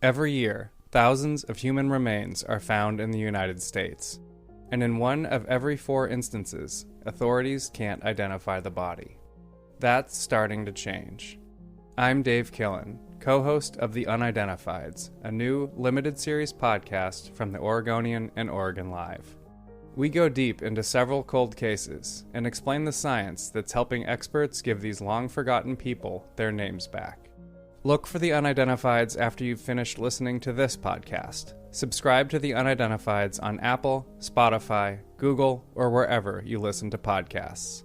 Every year, thousands of human remains are found in the United States, and in 1 of every 4 instances, authorities can't identify the body. That's starting to change. I'm Dave Killen, co-host of The Unidentifieds, a new limited series podcast from the Oregonian and Oregon Live. We go deep into several cold cases and explain the science that's helping experts give these long-forgotten people their names back. Look for The Unidentifieds after you've finished listening to this podcast. Subscribe to The Unidentifieds on Apple, Spotify, Google, or wherever you listen to podcasts.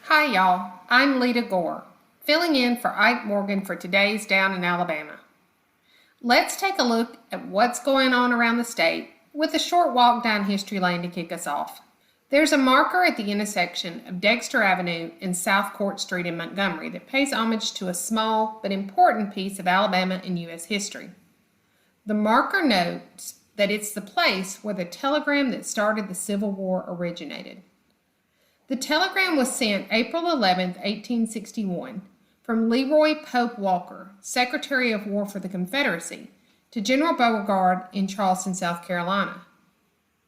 Hi, y'all. I'm Lita Gore, filling in for Ike Morgan for today's Down in Alabama. Let's take a look at what's going on around the state with a short walk down history lane to kick us off. There's a marker at the intersection of Dexter Avenue and South Court Street in Montgomery that pays homage to a small but important piece of Alabama and U.S. history. The marker notes that it's the place where the telegram that started the Civil War originated. The telegram was sent April 11, 1861, from Leroy Pope Walker, Secretary of War for the Confederacy, to General Beauregard in Charleston, South Carolina.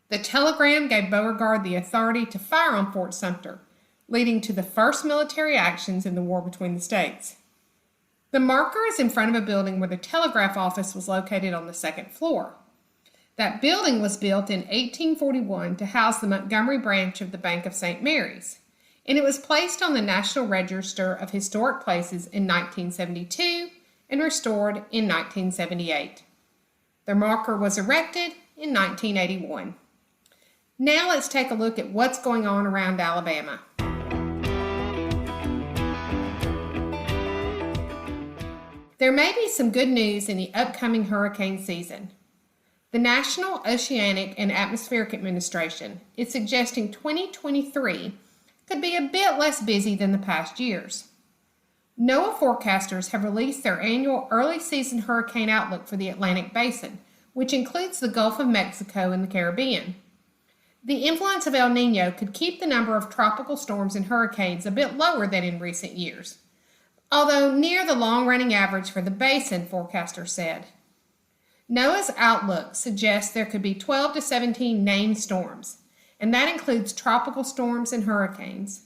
The telegram gave Beauregard the authority to fire on Fort Sumter, leading to the first military actions in the war between the states. The marker is in front of a building where the telegraph office was located on the 2nd floor. That building was built in 1841 to house the Montgomery branch of the Bank of St. Mary's, and it was placed on the National Register of Historic Places in 1972 and restored in 1978. The marker was erected in 1981. Now let's take a look at what's going on around Alabama. There may be some good news in the upcoming hurricane season. The National Oceanic and Atmospheric Administration is suggesting 2023 could be a bit less busy than the past years. NOAA forecasters have released their annual early season hurricane outlook for the Atlantic Basin, which includes the Gulf of Mexico and the Caribbean. The influence of El Niño could keep the number of tropical storms and hurricanes a bit lower than in recent years, although near the long-running average for the basin, forecasters said. NOAA's outlook suggests there could be 12 to 17 named storms, and that includes tropical storms and hurricanes,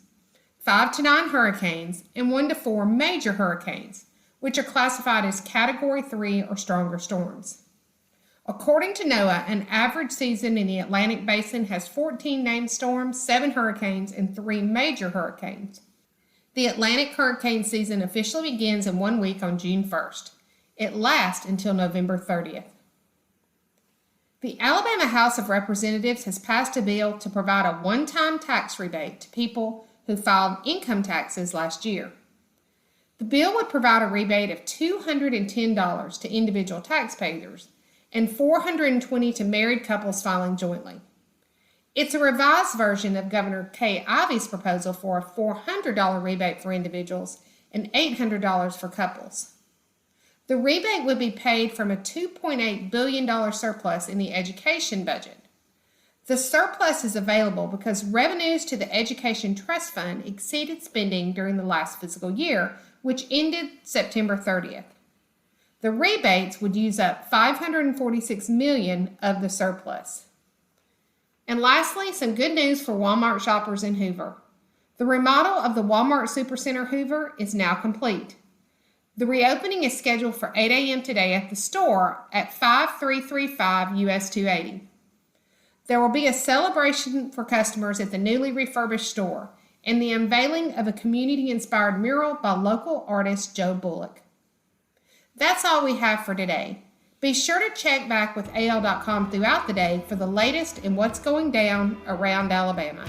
5 to 9 hurricanes, and 1 to 4 major hurricanes, which are classified as Category 3 or stronger storms. According to NOAA, an average season in the Atlantic Basin has 14 named storms, 7 hurricanes, and 3 major hurricanes. The Atlantic hurricane season officially begins in 1 week on June 1st. It lasts until November 30th. The Alabama House of Representatives has passed a bill to provide a one-time tax rebate to people who filed income taxes last year. The bill would provide a rebate of $210 to individual taxpayers and $420 to married couples filing jointly. It's a revised version of Governor Kay Ivey's proposal for a $400 rebate for individuals and $800 for couples. The rebate would be paid from a $2.8 billion surplus in the education budget. The surplus is available because revenues to the Education Trust Fund exceeded spending during the last fiscal year, which ended September 30th. The rebates would use up $546 million of the surplus. And lastly, some good news for Walmart shoppers in Hoover. The remodel of the Walmart Supercenter Hoover is now complete. The reopening is scheduled for 8 a.m. today at the store at 5335 US 280. There will be a celebration for customers at the newly refurbished store and the unveiling of a community-inspired mural by local artist Joe Bullock. That's all we have for today. Be sure to check back with AL.com throughout the day for the latest in what's going down around Alabama.